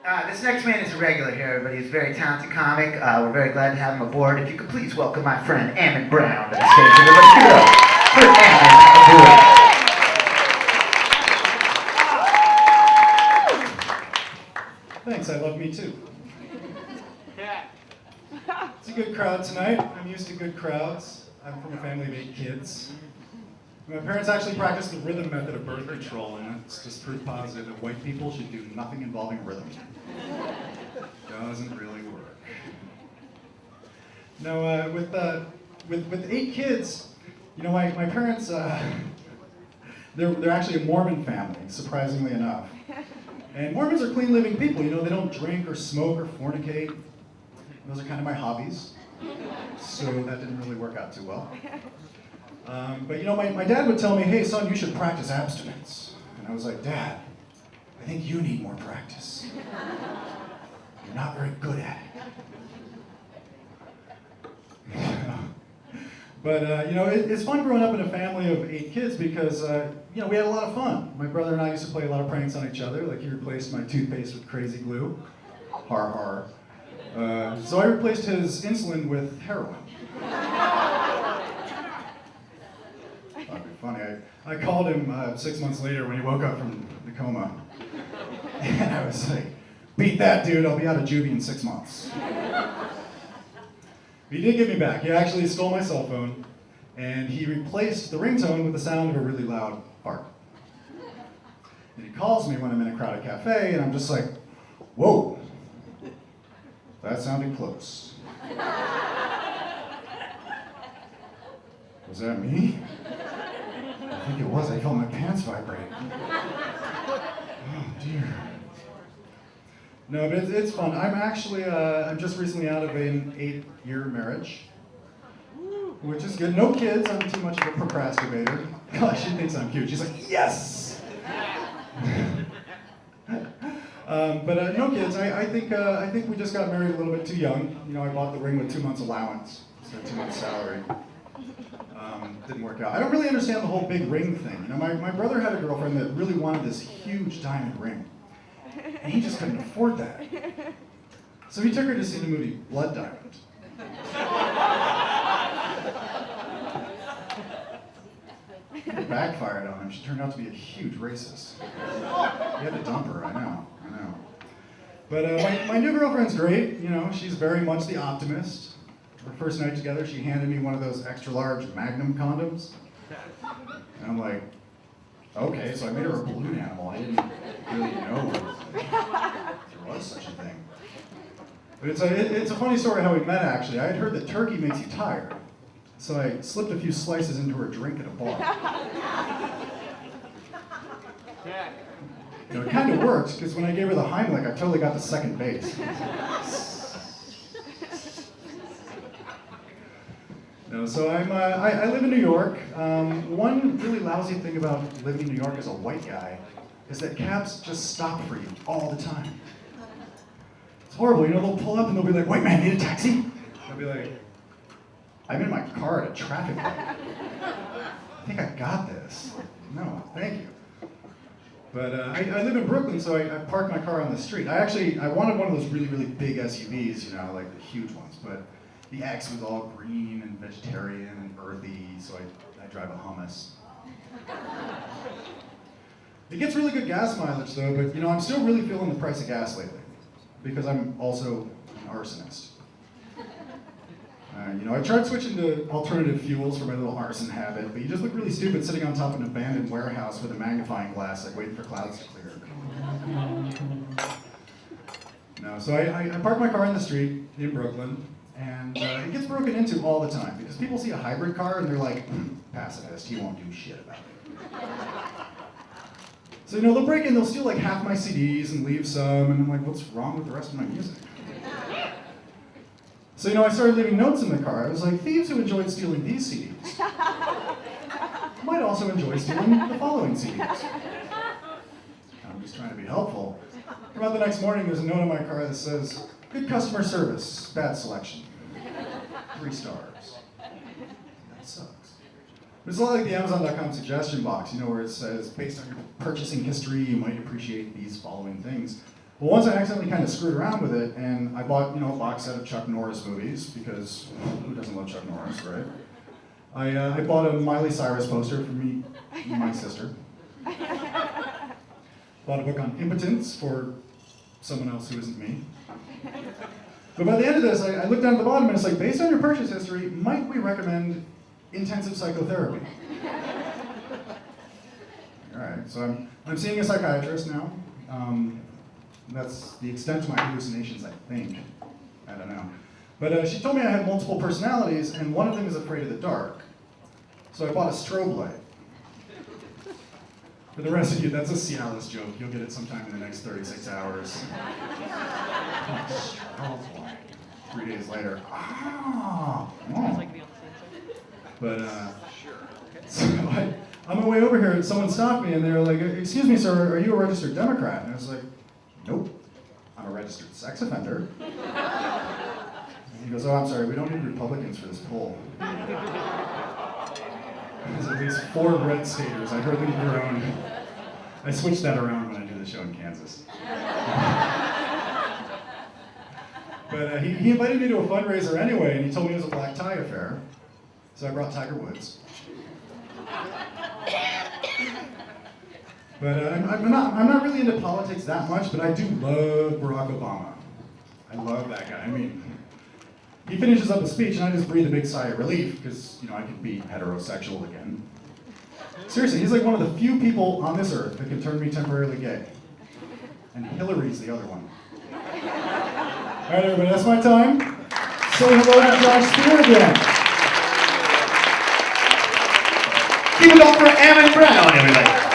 This next man is a regular here, everybody. He's a very talented comic. We're very glad to have him aboard. If you could please welcome my friend Ammon Brown to the stage. Everybody, give it up for Ammon aboard. Thanks, I love me too. It's a good crowd tonight. I'm used to good crowds. I'm from a family of 8 kids. My parents actually practiced the rhythm method of birth control, and it's just proof positive that white people should do nothing involving rhythm. Doesn't really work. No, with 8 kids, you know, my parents, they're actually a Mormon family, surprisingly enough. And Mormons are clean living people, you know, they don't drink or smoke or fornicate. Those are kind of my hobbies, so that didn't really work out too well. But you know, my dad would tell me, hey son, you should practice abstinence. And I was like, Dad, I think you need more practice. You're not very good at it. But you know, it's fun growing up in a family of 8 kids because you know, we had a lot of fun. My brother and I used to play a lot of pranks on each other, like he replaced my toothpaste with crazy glue. Har har. So I replaced his insulin with heroin. That'd be funny. I called him 6 months later when he woke up from the coma. And I was like, beat that dude, I'll be out of juvie in 6 months. He did get me back. He actually stole my cell phone, and he replaced the ringtone with the sound of a really loud fart. And he calls me when I'm in a crowded cafe, and I'm just like, whoa, that sounded close. Was that me? I think it was. I felt my pants vibrate. Oh dear. No, but it's fun. I'm actually, I'm just recently out of an 8-year marriage, which is good. No kids. I'm too much of a procrastinator. Gosh, she thinks I'm cute. She's like, yes! But no kids. I think we just got married a little bit too young. You know, I bought the ring with 2 months allowance, so 2 months salary. Didn't work out. I don't really understand the whole big ring thing. You know, my brother had a girlfriend that really wanted this huge diamond ring, and he just couldn't afford that. So he took her to see the movie Blood Diamond. It backfired on him. She turned out to be a huge racist. He had to dump her, I know. But my new girlfriend's great, you know, she's very much the optimist. Our first night together, she handed me one of those extra large Magnum condoms. And I'm like, okay, so I made her a balloon animal. I didn't really know there was such a thing. But it's a funny story how we met, actually. I had heard that turkey makes you tired. So I slipped a few slices into her drink at a bar. You know, it kind of worked, because when I gave her the Heimlich, I totally got to second base. No, so I live in New York. One really lousy thing about living in New York as a white guy is that cabs just stop for you all the time. It's horrible, you know, they'll pull up and they'll be like, white man, need a taxi? I'll be like, I'm in my car at a traffic light. I think I got this. No, thank you. But I live in Brooklyn, so I park my car on the street. I wanted one of those really, really big SUVs, you know, like the huge ones, but the X was all green and vegetarian and earthy, so I drive a hummus. It gets really good gas mileage though, but you know, I'm still really feeling the price of gas lately, because I'm also an arsonist. You know, I tried switching to alternative fuels for my little arson habit, but you just look really stupid sitting on top of an abandoned warehouse with a magnifying glass, like waiting for clouds to clear. No, so I park my car in the street in Brooklyn, and it gets broken into all the time, because people see a hybrid car and they're like, pacifist, he won't do shit about it. So, you know, they'll break in, they'll steal like half my CDs and leave some, and I'm like, what's wrong with the rest of my music? So, you know, I started leaving notes in the car. I was like, thieves who enjoyed stealing these CDs might also enjoy stealing the following CDs. I'm just trying to be helpful. About the next morning, there's a note in my car that says, good customer service, bad selection. 3 stars. That sucks. It's a lot like the Amazon.com suggestion box, you know, where it says, based on your purchasing history, you might appreciate these following things. Well, once I accidentally kind of screwed around with it, and I bought, a box set of Chuck Norris movies, because who doesn't love Chuck Norris, right? I bought a Miley Cyrus poster for me and my sister. Bought a book on impotence for someone else who isn't me. But by the end of this, I looked down at the bottom and it's like, based on your purchase history, might we recommend intensive psychotherapy? All right, so I'm seeing a psychiatrist now. That's the extent of my hallucinations, I think. I don't know. But she told me I had multiple personalities, and one of them is afraid of the dark. So I bought a strobe light. For the rest of you, that's a Cialis joke. You'll get it sometime in the next 36 hours. Strobe light. 3 days later. Ah! Oh. But, so on my way over here, someone stopped me and they were like, "Excuse me, sir, are you a registered Democrat?" And I was like, "Nope, I'm a registered sex offender." And he goes, "Oh, I'm sorry, we don't need Republicans for this poll." There's at least 4 red staters. I heard them groan. I switched that around when I did the show in Kansas. But he invited me to a fundraiser anyway, and he told me it was a black tie affair. So I brought Tiger Woods. But I'm not really into politics that much, but I do love Barack Obama. I love that guy. I mean, he finishes up a speech and I just breathe a big sigh of relief because, I can be heterosexual again. Seriously, he's like one of the few people on this earth that can turn me temporarily gay. And Hillary's the other one. All right, everybody, that's my time. Say hello to Josh Spear again. Give it up for Ammon Brown, everybody.